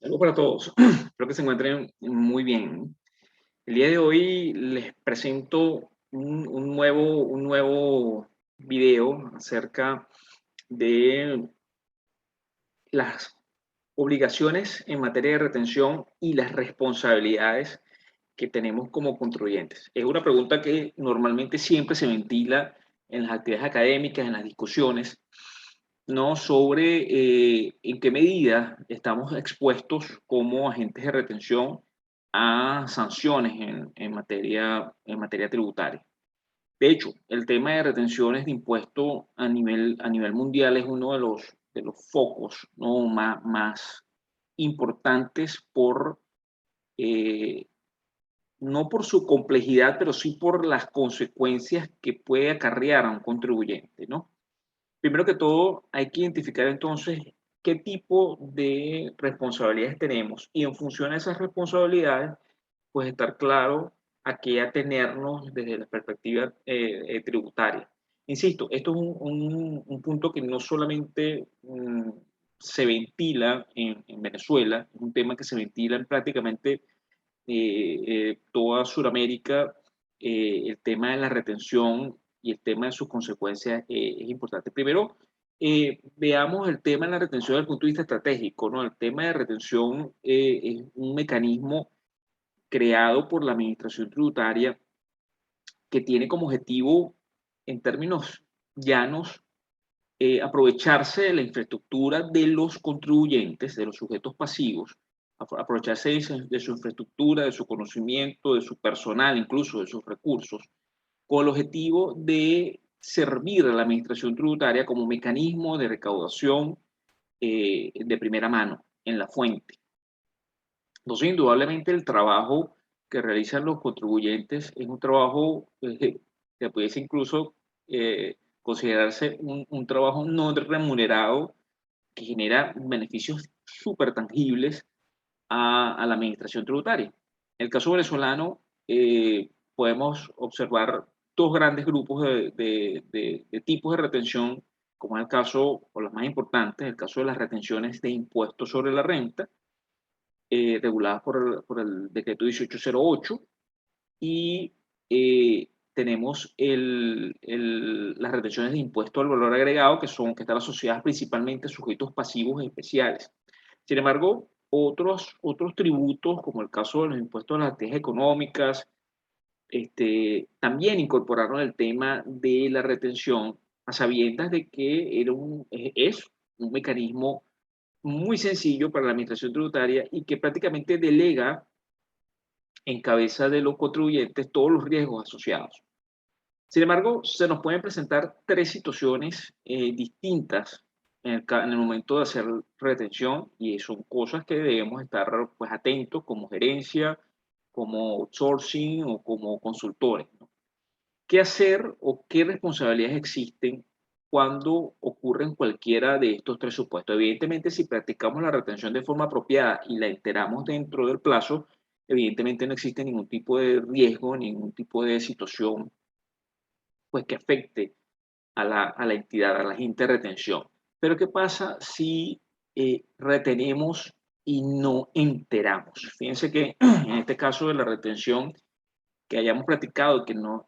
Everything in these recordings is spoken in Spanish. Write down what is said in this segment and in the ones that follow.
Saludos para todos. Espero que se encuentren muy bien. El día de hoy les presento un nuevo video acerca de las obligaciones en materia de retención y las responsabilidades que tenemos como contribuyentes. Es una pregunta que normalmente siempre se ventila en las actividades académicas, en las discusiones, ¿no? Sobre en qué medida estamos expuestos como agentes de retención a sanciones en materia tributaria. De hecho, el tema de retenciones de impuestos a nivel mundial es uno de los focos, ¿no? más importantes eh, no por su complejidad, pero sí por las consecuencias que puede acarrear a un contribuyente, ¿no? Primero que todo, hay que identificar entonces qué tipo de responsabilidades tenemos y en función de esas responsabilidades, pues estar claro a qué atenernos desde la perspectiva tributaria. Insisto, esto es un punto que no solamente se ventila en Venezuela, es un tema que se ventila en prácticamente toda Sudamérica. El tema de la retención y el tema de sus consecuencias es importante. Primero, veamos el tema de la retención desde el punto de vista estratégico, ¿no? El tema de retención es un mecanismo creado por la Administración Tributaria que tiene como objetivo, en términos llanos, aprovecharse de la infraestructura de los contribuyentes, de los sujetos pasivos, aprovecharse de su infraestructura, de su conocimiento, de su personal, incluso de sus recursos, con el objetivo de servir a la administración tributaria como mecanismo de recaudación de primera mano, en la fuente. Entonces, indudablemente, el trabajo que realizan los contribuyentes es un trabajo que puede incluso considerarse un trabajo no remunerado que genera beneficios súper tangibles a la administración tributaria. En el caso venezolano, podemos observar dos grandes grupos de tipos de retención, como es el caso, o las más importantes, el caso de las retenciones de impuestos sobre la renta, reguladas por el decreto 1808, y tenemos las retenciones de impuesto al valor agregado, que están asociadas principalmente a sujetos pasivos especiales. Sin embargo, otros tributos, como el caso de los impuestos a las actividades económicas, también incorporaron el tema de la retención, a sabiendas de que es un mecanismo muy sencillo para la administración tributaria y que prácticamente delega en cabeza de los contribuyentes todos los riesgos asociados. Sin embargo, se nos pueden presentar tres situaciones distintas en el momento de hacer retención, y son cosas que debemos estar, pues, atentos como gerencia, como outsourcing o como consultores, ¿no? ¿Qué hacer o qué responsabilidades existen cuando ocurren cualquiera de estos tres supuestos? Evidentemente, si practicamos la retención de forma apropiada y la enteramos dentro del plazo, evidentemente no existe ningún tipo de riesgo, ningún tipo de situación, pues, que afecte a la entidad, a la agente de retención. Pero ¿qué pasa si retenemos y no enteramos? Fíjense que en este caso de la retención, que hayamos practicado y que no,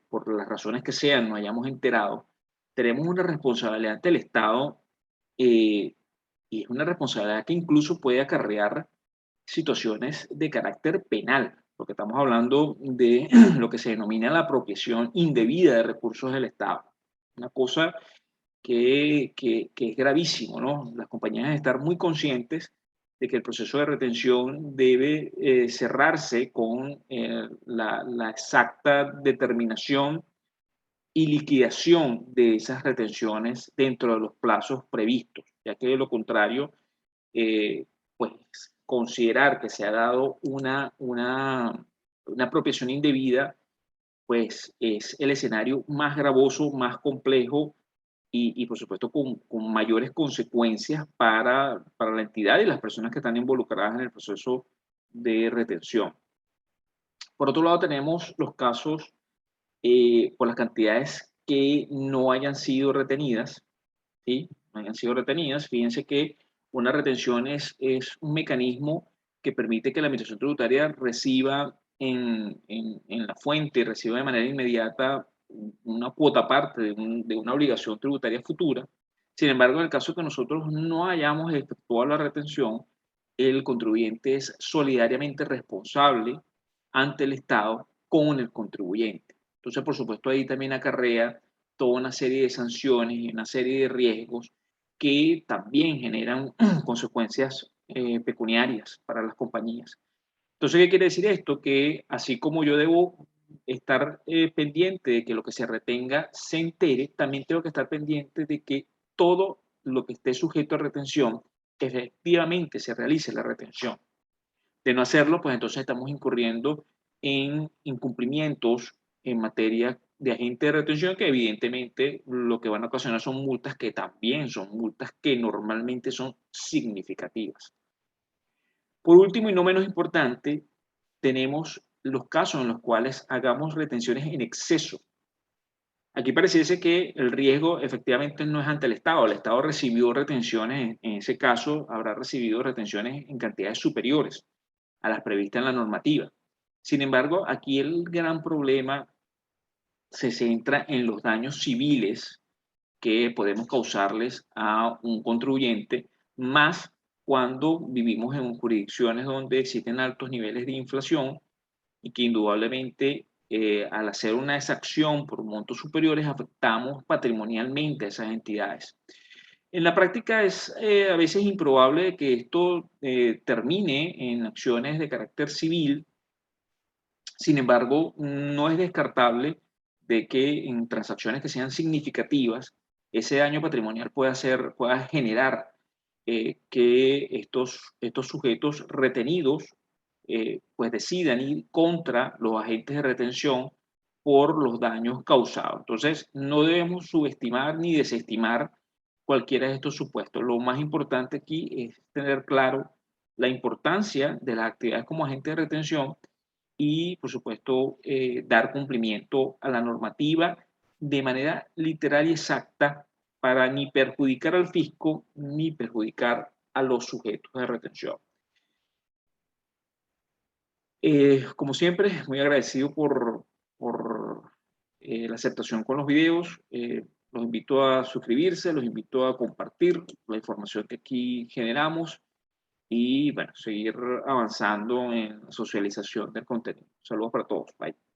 por las razones que sean, no hayamos enterado, tenemos una responsabilidad ante el Estado, eh, y es una responsabilidad que incluso puede acarrear situaciones de carácter penal, porque estamos hablando de lo que se denomina la apropiación indebida de recursos del Estado. Una cosa que es gravísimo, ¿no? Las compañías deben estar muy conscientes de que el proceso de retención debe cerrarse con la exacta determinación y liquidación de esas retenciones dentro de los plazos previstos, ya que de lo contrario, pues considerar que se ha dado una apropiación indebida, pues es el escenario más gravoso, más complejo y por supuesto con mayores consecuencias para la entidad y las personas que están involucradas en el proceso de retención. Por otro lado, tenemos los casos por las cantidades que no hayan sido retenidas, ¿sí? No hayan sido retenidas. Fíjense que Una retención es un mecanismo que permite que la administración tributaria reciba en la fuente, reciba de manera inmediata una cuota parte de una obligación tributaria futura. Sin embargo, en el caso que nosotros no hayamos efectuado la retención, el contribuyente es solidariamente responsable ante el Estado con el contribuyente. Entonces, por supuesto, ahí también acarrea toda una serie de sanciones y una serie de riesgos que también generan consecuencias pecuniarias para las compañías. Entonces, ¿qué quiere decir esto? Que así como yo debo estar pendiente de que lo que se retenga se entere, también tengo que estar pendiente de que todo lo que esté sujeto a retención, efectivamente se realice la retención. De no hacerlo, pues entonces estamos incurriendo en incumplimientos en materia de agente de retención que evidentemente lo que van a ocasionar son multas que también son multas que normalmente son significativas. Por último y no menos importante, tenemos los casos en los cuales hagamos retenciones en exceso. Aquí pareciese que el riesgo efectivamente no es ante el Estado. El Estado recibió retenciones, en ese caso habrá recibido retenciones en cantidades superiores a las previstas en la normativa. Sin embargo, aquí el gran problema se centra en los daños civiles que podemos causarles a un contribuyente, más cuando vivimos en jurisdicciones donde existen altos niveles de inflación y que indudablemente al hacer una exacción por montos superiores afectamos patrimonialmente a esas entidades. En la práctica es a veces improbable que esto termine en acciones de carácter civil. Sin embargo, no es descartable de que en transacciones que sean significativas, ese daño patrimonial pueda generar que estos sujetos retenidos pues decidan ir contra los agentes de retención por los daños causados. Entonces, no debemos subestimar ni desestimar cualquiera de estos supuestos. Lo más importante aquí es tener claro la importancia de las actividades como agente de retención y, por supuesto, dar cumplimiento a la normativa de manera literal y exacta para ni perjudicar al fisco ni perjudicar a los sujetos de retención. Como siempre, muy agradecido por la aceptación con los videos. Los invito a suscribirse, los invito a compartir la información que aquí generamos y bueno, seguir avanzando en la socialización del contenido. Saludos para todos. Bye.